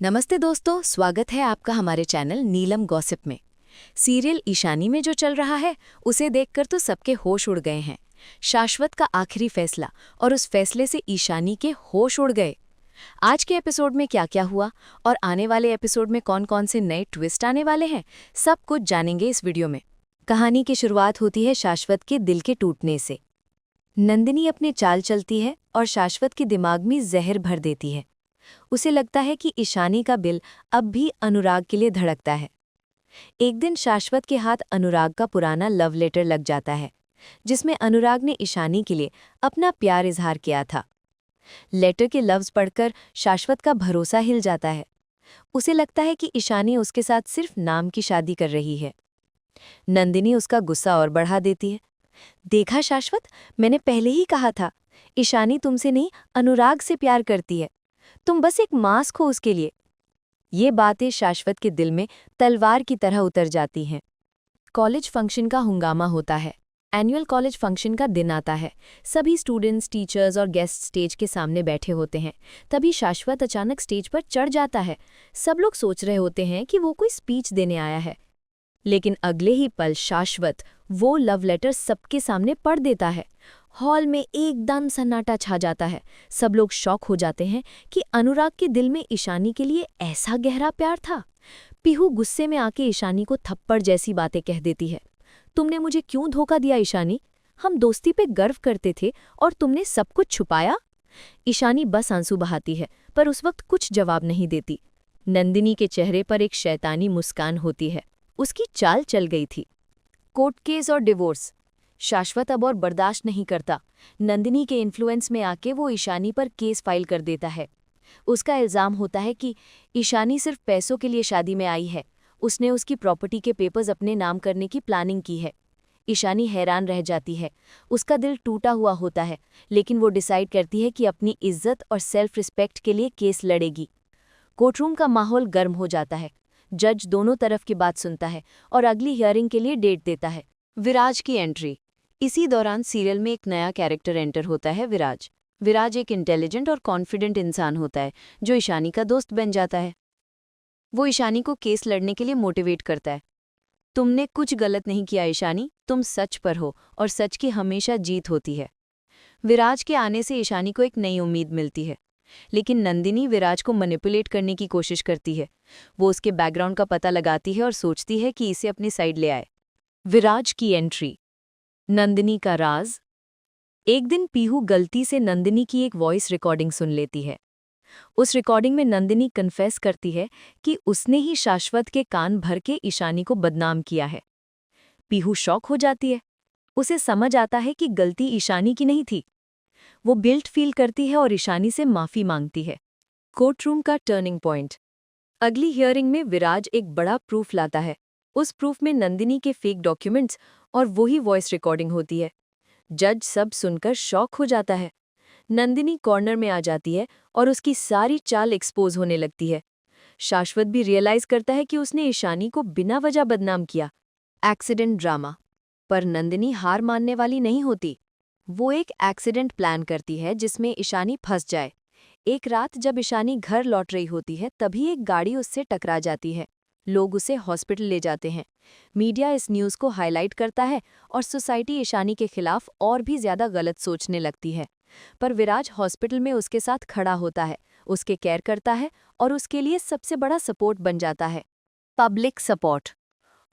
नमस्ते दोस्तों, स्वागत है आपका हमारे चैनल नीलम गॉसिप में। सीरियल ईशानी में जो चल रहा है उसे देखकर तो सबके होश उड़ गए हैं। शाश्वत का आखिरी फैसला और उस फैसले से ईशानी के होश उड़ गए। आज के एपिसोड में क्या क्या हुआ और आने वाले एपिसोड में कौन कौन से नए ट्विस्ट आने वाले हैं, सब कुछ जानेंगे इस वीडियो में। कहानी की शुरुआत होती है शाश्वत के दिल के टूटने से। नंदिनी अपने चाल चलती है और शाश्वत के दिमाग में जहर भर देती है। उसे लगता है कि ईशानी का दिल अब भी अनुराग के लिए धड़कता है। एक दिन शाश्वत के हाथ अनुराग का पुराना लव लेटर लग जाता है, जिसमें अनुराग ने ईशानी के लिए अपना प्यार इजहार किया था। लेटर के लफ्ज पढ़कर शाश्वत का भरोसा हिल जाता है। उसे लगता है कि ईशानी उसके साथ सिर्फ नाम की शादी कर रही है। नंदिनी उसका गुस्सा और बढ़ा देती है। देखा शाश्वत, मैंने पहले ही कहा था, ईशानी तुमसे नहीं अनुराग से प्यार करती है। तुम बस एक मास्क हो उसके लिए। ये बातें शाश्वत के दिल में तलवार की तरह उतर जाती हैं। कॉलेज फंक्शन का हंगामा होता है। एनुअल कॉलेज फंक्शन का दिन आता है। सभी स्टूडेंट्स, टीचर्स और गेस्ट स्टेज के सामने बैठे होते हैं। तभी शाश्वत अचानक स्टेज पर चढ़ जाता है। सब लोग सोच रहे होते हैं कि वो कोई स्पीच देने आया है, लेकिन अगले ही पल शाश्वत वो लव लेटर सबके सामने पढ़ देता है। हॉल में एकदम सन्नाटा छा जाता है। सब लोग शॉक हो जाते हैं कि अनुराग के दिल में ईशानी के लिए ऐसा गहरा प्यार था। पीहू गुस्से में आके ईशानी को थप्पड़ जैसी बातें कह देती है। तुमने मुझे क्यों धोखा दिया ईशानी? हम दोस्ती पे गर्व करते थे और तुमने सब कुछ छुपाया। ईशानी बस आंसू बहाती है, पर उस वक्त कुछ जवाब नहीं देती। नंदिनी के चेहरे पर एक शैतानी मुस्कान होती है। उसकी चाल चल गई थी। कोर्ट केस और डिवोर्स। शाश्वत अब और बर्दाश्त नहीं करता। नंदिनी के इन्फ्लुएंस में आके वो ईशानी पर केस फाइल कर देता है। उसका इल्ज़ाम होता है कि ईशानी सिर्फ पैसों के लिए शादी में आई है। उसने उसकी प्रॉपर्टी के पेपर्स अपने नाम करने की प्लानिंग की है। ईशानी हैरान रह जाती है। उसका दिल टूटा हुआ होता है, लेकिन वो डिसाइड करती है कि अपनी इज्जत और सेल्फ रिस्पेक्ट के लिए केस लड़ेगी। कोर्टरूम का माहौल गर्म हो जाता है। जज दोनों तरफ की बात सुनता है और अगली हियरिंग के लिए डेट देता है। विराज की एंट्री। इसी दौरान सीरियल में एक नया कैरेक्टर एंटर होता है, विराज। विराज एक इंटेलिजेंट और कॉन्फिडेंट इंसान होता है जो ईशानी का दोस्त बन जाता है। वो ईशानी को केस लड़ने के लिए मोटिवेट करता है। तुमने कुछ गलत नहीं किया ईशानी, तुम सच पर हो और सच की हमेशा जीत होती है। विराज के आने से ईशानी को एक नई उम्मीद मिलती है, लेकिन नंदिनी विराज को मैनिपुलेट करने की कोशिश करती है। वो उसके बैकग्राउंड का पता लगाती है और सोचती है कि इसे अपनी साइड ले आए। विराज की एंट्री। नंदिनी का राज। एक दिन पीहू गलती से नंदिनी की एक वॉइस रिकॉर्डिंग सुन लेती है। उस रिकॉर्डिंग में नंदिनी कन्फेस करती है कि उसने ही शाश्वत के कान भर के ईशानी को बदनाम किया है। पीहू शॉक हो जाती है। उसे समझ आता है कि गलती ईशानी की नहीं थी। वो गिल्ट फील करती है और ईशानी से माफी मांगती है। कोर्टरूम का टर्निंग पॉइंट। अगली हियरिंग में विराज एक बड़ा प्रूफ लाता है। उस प्रूफ में नंदिनी के फेक डॉक्यूमेंट्स और वही वॉइस रिकॉर्डिंग होती है। जज सब सुनकर शॉक हो जाता है। नंदिनी कॉर्नर में आ जाती है और उसकी सारी चाल एक्सपोज होने लगती है। शाश्वत भी रियलाइज करता है कि उसने ईशानी को बिना वजह बदनाम किया। Accident drama. पर नंदिनी हार मानने वाली नहीं होती। वो एक एक्सीडेंट प्लान करती है जिसमें ईशानी फंस जाए। एक रात जब ईशानी घर लौट रही होती है, तभी एक गाड़ी उससे टकरा जाती है। लोग उसे हॉस्पिटल ले जाते हैं। मीडिया इस न्यूज़ को हाईलाइट करता है और सोसाइटी ईशानी के खिलाफ और भी ज्यादा गलत सोचने लगती है। पर विराज हॉस्पिटल में उसके साथ खड़ा होता है, उसके केयर करता है और उसके लिए सबसे बड़ा सपोर्ट बन जाता है। Public support.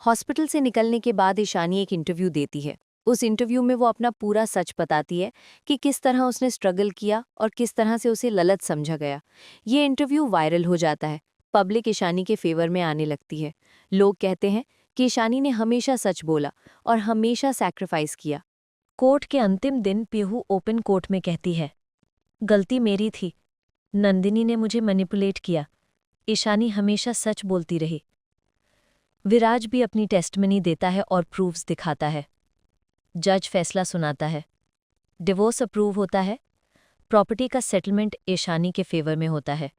हॉस्पिटल से निकलने के बाद ईशानी एक इंटरव्यू देती है। उस इंटरव्यू में वो अपना पूरा सच बताती है कि किस तरह उसने स्ट्रगल किया और किस तरह से उसे ललत समझा गया। ये इंटरव्यू वायरल हो जाता है। पब्लिक ईशानी के फेवर में आने लगती है। लोग कहते हैं कि ईशानी ने हमेशा सच बोला और हमेशा सैक्रिफाइस किया। कोर्ट के अंतिम दिन पीहू ओपन कोर्ट में कहती है, गलती मेरी थी। नंदिनी ने मुझे मैनिपुलेट किया। ईशानी हमेशा सच बोलती रही। विराज भी अपनी टेस्टमनी देता है और प्रूफ्स दिखाता है। जज फैसला सुनाता है। डिवोर्स अप्रूव होता है। प्रॉपर्टी का सेटलमेंट ईशानी के फेवर में होता है।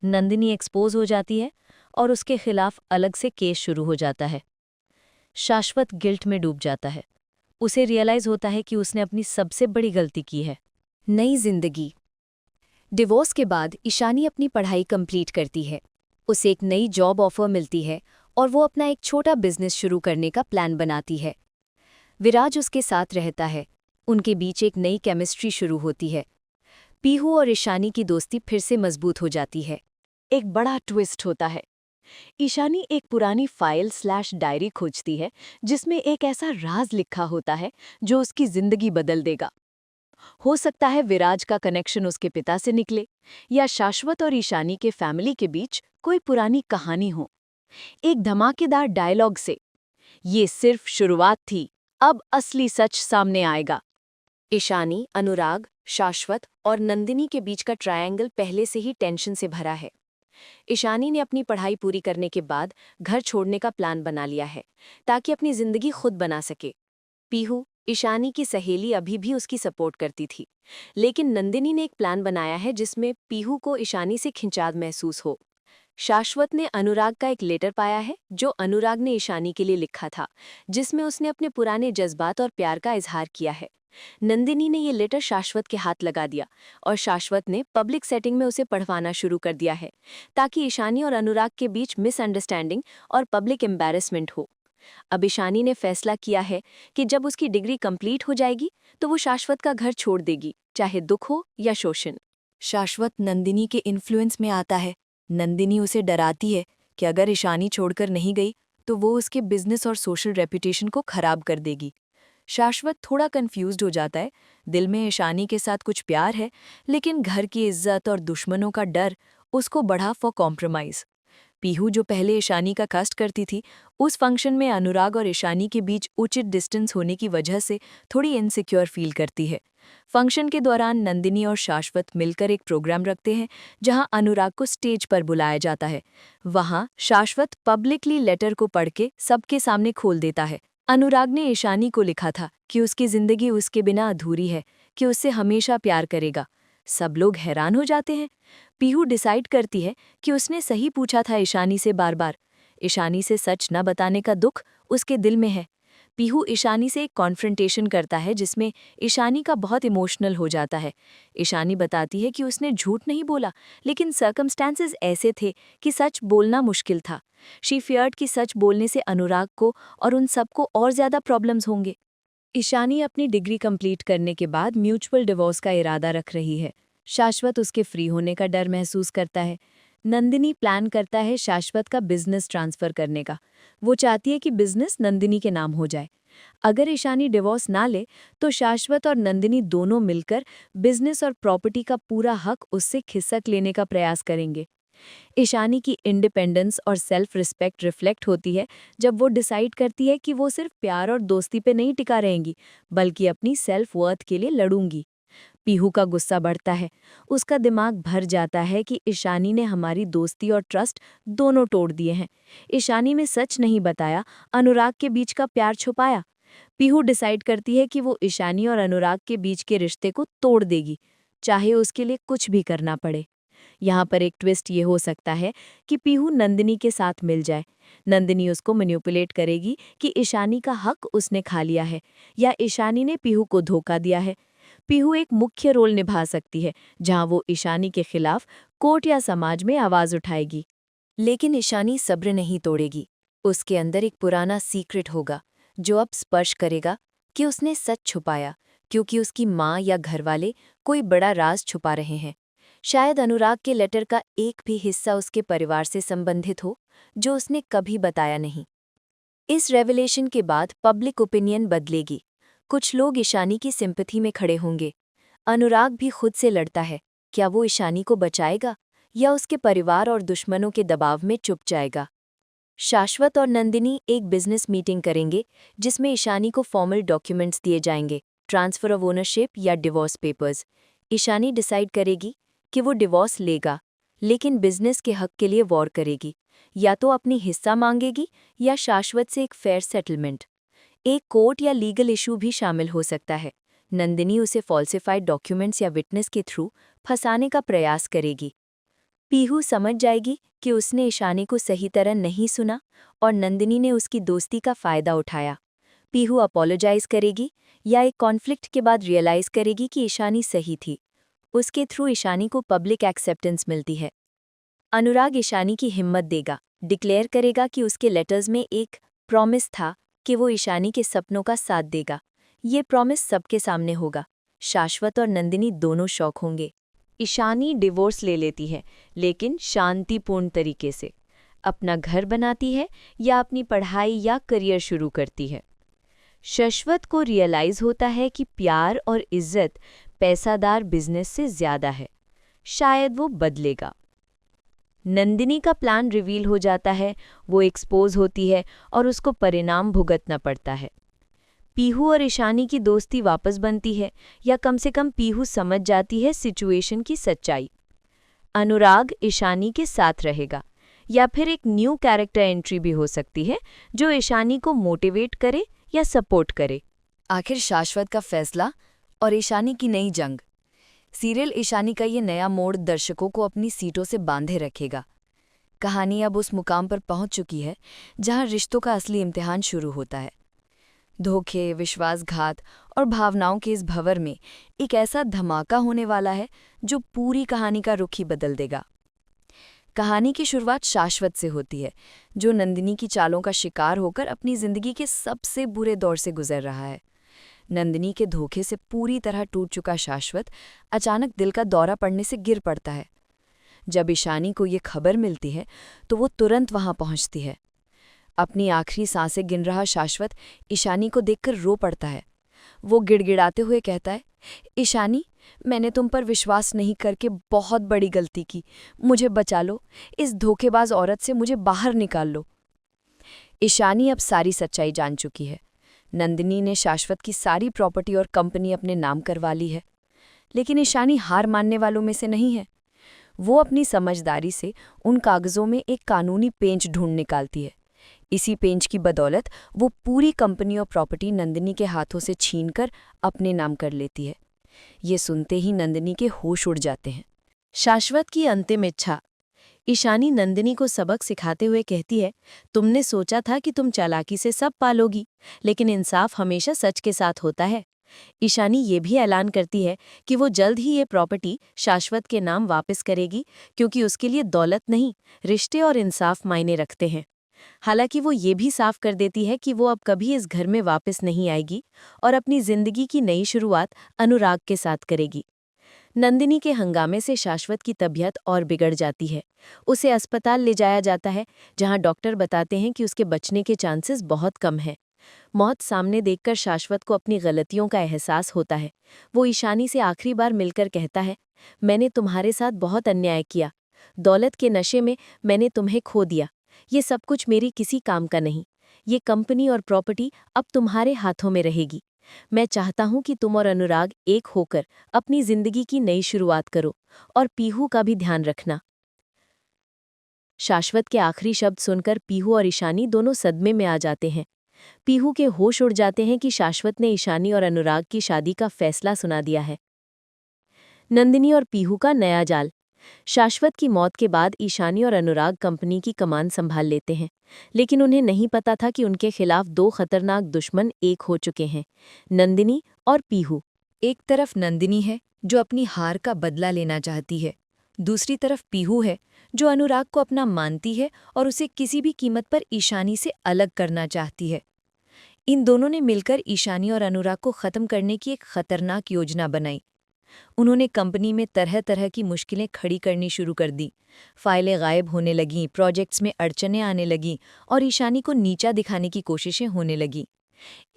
नंदिनी एक्सपोज हो जाती है और उसके खिलाफ अलग से केस शुरू हो जाता है। शाश्वत गिल्ट में डूब जाता है। उसे रियलाइज होता है कि उसने अपनी सबसे बड़ी गलती की है। नई जिंदगी। डिवोर्स के बाद ईशानी अपनी पढ़ाई कंप्लीट करती है। उसे एक नई जॉब ऑफर मिलती है और वो अपना एक छोटा बिजनेस शुरू करने का प्लान बनाती है। विराज उसके साथ रहता है। उनके बीच एक नई केमिस्ट्री शुरू होती है। पीहू और ईशानी की दोस्ती फिर से मजबूत हो जाती है। एक बड़ा ट्विस्ट होता है। ईशानी एक पुरानी फाइल/डायरी खोजती है जिसमें एक ऐसा राज लिखा होता है जो उसकी जिंदगी बदल देगा। हो सकता है विराज का कनेक्शन उसके पिता से निकले या शाश्वत और ईशानी के फैमिली के बीच कोई पुरानी कहानी हो। एक धमाकेदार डायलॉग से, "ये सिर्फ शुरुआत थी, अब असली सच सामने आएगा।" ईशानी, अनुराग, शाश्वत और नंदिनी के बीच का ट्रायंगल पहले से ही टेंशन से भरा है। ईशानी ने अपनी पढ़ाई पूरी करने के बाद घर छोड़ने का प्लान बना लिया है ताकि अपनी जिंदगी खुद बना सके। पीहू, ईशानी की सहेली, अभी भी उसकी सपोर्ट करती थी, लेकिन नंदिनी ने एक प्लान बनाया है जिसमें पीहू को ईशानी से खिंचाव महसूस हो। शाश्वत ने अनुराग का एक लेटर पाया है जो अनुराग ने ईशानी के लिए लिखा था, जिसमें उसने अपने पुराने जज्बात और प्यार का इजहार किया है। नंदिनी ने ये लेटर शाश्वत के हाथ लगा दिया और शाश्वत ने पब्लिक सेटिंग में उसे पढ़वाना शुरू कर दिया है ताकि ईशानी और अनुराग के बीच मिसअंडरस्टैंडिंग और पब्लिक एम्बैरेसमेंट हो। अब ईशानी ने फैसला किया है कि जब उसकी डिग्री कंप्लीट हो जाएगी तो वो शाश्वत का घर छोड़ देगी, चाहे दुख हो या शोषण। शाश्वत नंदिनी के इन्फ्लुएंस में आता है। नंदिनी उसे डराती है कि अगर ईशानी छोड़कर नहीं गई तो वो उसके बिजनेस और सोशल रेपुटेशन को खराब कर देगी। शाश्वत थोड़ा कंफ्यूज्ड हो जाता है। दिल में ईशानी के साथ कुछ प्यार है, लेकिन घर की इज्जत और दुश्मनों का डर उसको बढ़ा फॉर कॉम्प्रोमाइज। पीहू, जो पहले ईशानी का कष्ट करती थी, उस फंक्शन में अनुराग और ईशानी के बीच उचित डिस्टेंस होने की वजह से थोड़ी इनसिक्योर फील करती है। फंक्शन के दौरान नंदिनी और शाश्वत मिलकर एक प्रोग्राम रखते हैं जहां अनुराग को स्टेज पर बुलाया जाता है। वहां शाश्वत पब्लिकली लेटर को पढ़ के सबके सामने खोल देता है। अनुराग ने ईशानी को लिखा था कि उसकी जिंदगी उसके बिना अधूरी है, कि उससे हमेशा प्यार करेगा। सब लोग हैरान हो जाते हैं। पीहू डिसाइड करती है कि उसने सही पूछा था ईशानी से बार बार। ईशानी से सच न बताने का दुख उसके दिल में है। पीहू ईशानी से एक कॉन्फ्रंटेशन करता है जिसमें ईशानी का बहुत इमोशनल हो जाता है। ईशानी बताती है कि उसने झूठ नहीं बोला, लेकिन सर्कमस्टेंसेस ऐसे थे कि सच बोलना मुश्किल था। शी फियर्ड कि सच बोलने से अनुराग को और उन सबको और ज़्यादा प्रॉब्लम्स होंगे। ईशानी अपनी डिग्री कंप्लीट करने के बाद म्यूचुअल डिवोर्स का इरादा रख रही है। शाश्वत उसके फ्री होने का डर महसूस करता है। नंदिनी प्लान करता है शाश्वत का बिजनेस ट्रांसफ़र करने का। वो चाहती है कि बिजनेस नंदिनी के नाम हो जाए। अगर ईशानी डिवोर्स ना ले तो शाश्वत और नंदिनी दोनों मिलकर बिजनेस और प्रॉपर्टी का पूरा हक उससे खिसक लेने का प्रयास करेंगे। ईशानी की इंडिपेंडेंस और सेल्फ रिस्पेक्ट रिफ्लेक्ट होती है जब वो डिसाइड करती है कि वो सिर्फ प्यार और दोस्ती पे नहीं टिका रहेंगी, बल्कि अपनी सेल्फ वर्थ के लिए लड़ूंगी। पीहू का गुस्सा बढ़ता है। उसका दिमाग भर जाता है कि ईशानी ने हमारी दोस्ती और ट्रस्ट दोनों तोड़ दिए हैं। ईशानी में सच नहीं बताया, अनुराग के बीच का प्यार छुपाया। पीहू डिसाइड करती है कि वो ईशानी और अनुराग के बीच के रिश्ते को तोड़ देगी, चाहे उसके लिए कुछ भी करना पड़े। यहाँ पर एक ट्विस्ट ये हो सकता है कि पीहू नंदिनी के साथ मिल जाए। नंदिनी उसको मैनिपुलेट करेगी कि ईशानी का हक उसने खा लिया है या ईशानी ने पीहू को धोखा दिया है। पीहू एक मुख्य रोल निभा सकती है जहाँ वो ईशानी के खिलाफ कोर्ट या समाज में आवाज उठाएगी। लेकिन ईशानी सब्र नहीं तोड़ेगी। उसके अंदर एक पुराना सीक्रेट होगा जो अब स्पर्श करेगा कि उसने सच छुपाया क्योंकि उसकी माँ या घरवाले कोई बड़ा राज छुपा रहे हैं। शायद अनुराग के लेटर का एक भी हिस्सा उसके परिवार से संबंधित हो जो उसने कभी बताया नहीं। इस रेवलेशन के बाद पब्लिक ओपिनियन बदलेगी। कुछ लोग ईशानी की सिंपैथी में खड़े होंगे। अनुराग भी खुद से लड़ता है। क्या वो ईशानी को बचाएगा या उसके परिवार और दुश्मनों के दबाव में चुप जाएगा? शाश्वत और नंदिनी एक बिजनेस मीटिंग करेंगे जिसमें ईशानी को फॉर्मल डॉक्यूमेंट्स दिए जाएंगे, ट्रांसफर ऑफ ओनरशिप या डिवोर्स पेपर्स। ईशानी डिसाइड करेगी कि वो डिवोर्स लेगा, लेकिन बिजनेस के हक के लिए वॉर करेगी। या तो अपनी हिस्सा मांगेगी या शाश्वत से एक फेयर सेटलमेंट। एक कोर्ट या लीगल इशू भी शामिल हो सकता है। नंदिनी उसे फॉल्सिफाइड डॉक्यूमेंट्स या विटनेस के थ्रू फंसाने का प्रयास करेगी। पीहू समझ जाएगी कि उसने ईशानी को सही तरह नहीं सुना और नंदिनी ने उसकी दोस्ती का फायदा उठाया। पीहू अपोलोजाइज करेगी या एक कॉन्फ्लिक्ट के बाद रियलाइज करेगी कि ईशानी सही थी। उसके थ्रू ईशानी को पब्लिक एक्सेप्टेंस मिलती है। अनुराग ईशानी की हिम्मत देगा, डिक्लेयर करेगा कि उसके लेटर्स में एक प्रॉमिस था कि वो ईशानी के सपनों का साथ देगा। ये प्रॉमिस सबके सामने होगा। शाश्वत और नंदिनी दोनों शॉक होंगे। ईशानी डिवोर्स ले लेती है, लेकिन शांतिपूर्ण तरीके से। अपना घर बनाती है या अपनी पढ़ाई या करियर शुरू करती है। शाश्वत को रियलाइज होता है कि प्यार और इज्जत पैसादार बिजनेस से ज्यादा है। शायद वो बदलेगा। नंदिनी का प्लान रिवील हो जाता है, वो एक्सपोज होती है और उसको परिणाम भुगतना पड़ता है। पीहू और ईशानी की दोस्ती वापस बनती है, या कम से कम पीहू समझ जाती है सिचुएशन की सच्चाई। अनुराग ईशानी के साथ रहेगा, या फिर एक न्यू कैरेक्टर एंट्री भी हो सकती है जो ईशानी को मोटिवेट करे या सपोर्ट करे। आखिर शाश्वत का फैसला और ईशानी की नई जंग। सीरियल ईशानी का ये नया मोड़ दर्शकों को अपनी सीटों से बांधे रखेगा। कहानी अब उस मुकाम पर पहुंच चुकी है जहां रिश्तों का असली इम्तिहान शुरू होता है। धोखे, विश्वासघात और भावनाओं के इस भंवर में एक ऐसा धमाका होने वाला है जो पूरी कहानी का रुख ही बदल देगा। कहानी की शुरुआत शाश्वत से होती है, जो नंदिनी की चालों का शिकार होकर अपनी जिंदगी के सबसे बुरे दौर से गुजर रहा है। नंदिनी के धोखे से पूरी तरह टूट चुका शाश्वत अचानक दिल का दौरा पड़ने से गिर पड़ता है। जब ईशानी को ये खबर मिलती है तो वो तुरंत वहां पहुंचती है। अपनी आखिरी सांसें गिन रहा शाश्वत ईशानी को देखकर रो पड़ता है। वो गिड़गिड़ाते हुए कहता है, ईशानी, मैंने तुम पर विश्वास नहीं करके बहुत बड़ी गलती की। मुझे बचा लो, इस धोखेबाज औरत से मुझे बाहर निकाल लो। ईशानी अब सारी सच्चाई जान चुकी है। नंदिनी ने शाश्वत की सारी प्रॉपर्टी और कंपनी अपने नाम करवा ली है, लेकिन ईशानी हार मानने वालों में से नहीं है। वो अपनी समझदारी से उन कागजों में एक कानूनी पेंच ढूंढ निकालती है। इसी पेंच की बदौलत वो पूरी कंपनी और प्रॉपर्टी नंदिनी के हाथों से छीनकर अपने नाम कर लेती है। ये सुनते ही नंदिनी के होश उड़ जाते हैं। शाश्वत की अंतिम इच्छा। ईशानी नंदिनी को सबक सिखाते हुए कहती है, तुमने सोचा था कि तुम चालाकी से सब पालोगी, लेकिन इंसाफ हमेशा सच के साथ होता है। ईशानी ये भी ऐलान करती है कि वो जल्द ही ये प्रॉपर्टी शाश्वत के नाम वापस करेगी, क्योंकि उसके लिए दौलत नहीं, रिश्ते और इंसाफ मायने रखते हैं। हालांकि वो ये भी साफ कर देती है कि वो अब कभी इस घर में वापस नहीं आएगी और अपनी जिंदगी की नई शुरुआत अनुराग के साथ करेगी। नंदिनी के हंगामे से शाश्वत की तबीयत और बिगड़ जाती है। उसे अस्पताल ले जाया जाता है, जहां डॉक्टर बताते हैं कि उसके बचने के चांसेस बहुत कम हैं। मौत सामने देखकर शाश्वत को अपनी गलतियों का एहसास होता है। वो ईशानी से आखिरी बार मिलकर कहता है, मैंने तुम्हारे साथ बहुत अन्याय किया। दौलत के नशे में मैंने तुम्हें खो दिया। ये सब कुछ मेरी किसी काम का नहीं। ये कंपनी और प्रॉपर्टी अब तुम्हारे हाथों में रहेगी। मैं चाहता हूं कि तुम और अनुराग एक होकर अपनी जिंदगी की नई शुरुआत करो, और पीहू का भी ध्यान रखना। शाश्वत के आखिरी शब्द सुनकर पीहू और ईशानी दोनों सदमे में आ जाते हैं। पीहू के होश उड़ जाते हैं कि शाश्वत ने ईशानी और अनुराग की शादी का फैसला सुना दिया है। नंदिनी और पीहू का नया जाल। शाश्वत की मौत के बाद ईशानी और अनुराग कंपनी की कमान संभाल लेते हैं, लेकिन उन्हें नहीं पता था कि उनके खिलाफ दो खतरनाक दुश्मन एक हो चुके हैं, नंदिनी और पीहू। एक तरफ नंदिनी है जो अपनी हार का बदला लेना चाहती है, दूसरी तरफ पीहू है जो अनुराग को अपना मानती है और उसे किसी भी कीमत पर ईशानी से अलग करना चाहती है। इन दोनों ने मिलकर ईशानी और अनुराग को खत्म करने की एक खतरनाक योजना बनाई। उन्होंने कंपनी में तरह तरह की मुश्किलें खड़ी करनी शुरू कर दी। फाइलें गायब होने लगीं, प्रोजेक्ट्स में अड़चनें आने लगीं और ईशानी को नीचा दिखाने की कोशिशें होने लगीं।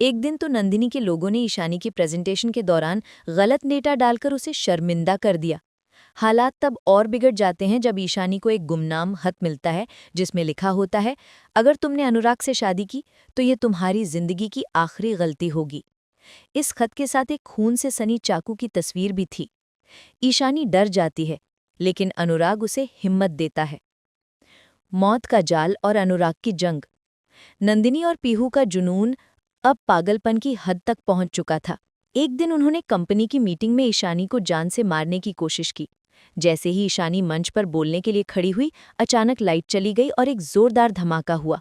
एक दिन तो नंदिनी के लोगों ने ईशानी की प्रेजेंटेशन के दौरान गलत डेटा डालकर उसे शर्मिंदा कर दिया। हालात तब और बिगड़ जाते हैं जब ईशानी को एक गुमनाम खत मिलता है जिसमें लिखा होता है, अगर तुमने अनुराग से शादी की तो ये तुम्हारी जिंदगी की आखिरी गलती होगी। इस खत के साथ एक खून से सनी चाकू की तस्वीर भी थी। ईशानी डर जाती है, लेकिन अनुराग उसे हिम्मत देता है। मौत का जाल और अनुराग की जंग। नंदिनी और पीहू का जुनून अब पागलपन की हद तक पहुंच चुका था। एक दिन उन्होंने कंपनी की मीटिंग में ईशानी को जान से मारने की कोशिश की। जैसे ही ईशानी मंच पर बोलने के लिए खड़ी हुई, अचानक लाइट चली गई और एक जोरदार धमाका हुआ।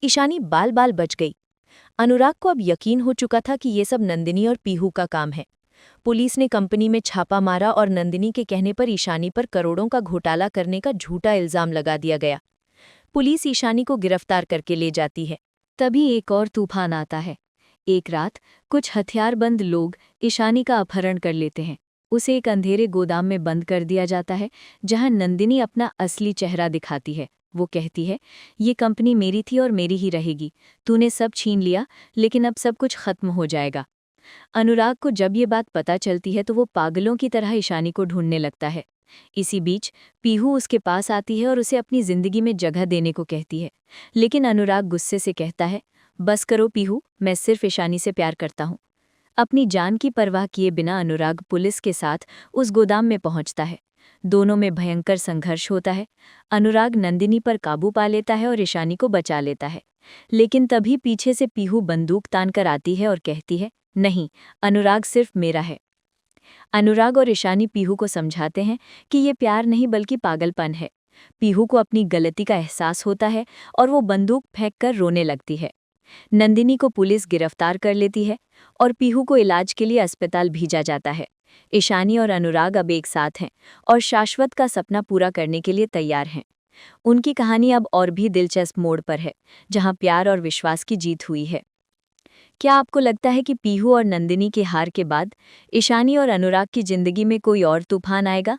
ईशानी बाल बाल बच गई। अनुराग को अब यकीन हो चुका था कि ये सब नंदिनी और पीहू का काम है। पुलिस ने कंपनी में छापा मारा और नंदिनी के कहने पर ईशानी पर करोड़ों का घोटाला करने का झूठा इल्जाम लगा दिया गया। पुलिस ईशानी को गिरफ्तार करके ले जाती है। तभी एक और तूफान आता है। एक रात कुछ हथियारबंद लोग ईशानी का अपहरण कर लेते हैं। उसे एक अंधेरे गोदाम में बंद कर दिया जाता है, जहां नंदिनी अपना असली चेहरा दिखाती है। वो कहती है, ये कंपनी मेरी थी और मेरी ही रहेगी। तूने सब छीन लिया, लेकिन अब सब कुछ खत्म हो जाएगा। अनुराग को जब ये बात पता चलती है तो वो पागलों की तरह ईशानी को ढूंढने लगता है। इसी बीच पीहू उसके पास आती है और उसे अपनी जिंदगी में जगह देने को कहती है। लेकिन अनुराग गुस्से से कहता है, बस करो पीहू, मैं सिर्फ ईशानी से प्यार करता हूँ। अपनी जान की परवाह किए बिना अनुराग पुलिस के साथ उस गोदाम में पहुंचता है। दोनों में भयंकर संघर्ष होता है। अनुराग नंदिनी पर काबू पा लेता है और ईशानी को बचा लेता है। लेकिन तभी पीछे से पीहू बंदूक तान कर आती है और कहती है, नहीं, अनुराग सिर्फ मेरा है। अनुराग और ईशानी पीहू को समझाते हैं कि ये प्यार नहीं बल्कि पागलपन है। पीहू को अपनी गलती का एहसास होता है और वो बंदूक फेंककर रोने लगती है। नंदिनी को पुलिस गिरफ्तार कर लेती है और पीहू को इलाज के लिए अस्पताल भेजा जाता है। ईशानी और अनुराग अब एक साथ हैं और शाश्वत का सपना पूरा करने के लिए तैयार हैं। उनकी कहानी अब और भी दिलचस्प मोड़ पर है, जहां प्यार और विश्वास की जीत हुई है। क्या आपको लगता है कि पीहू और नंदिनी की हार के बाद ईशानी और अनुराग की जिंदगी में कोई और तूफान आएगा?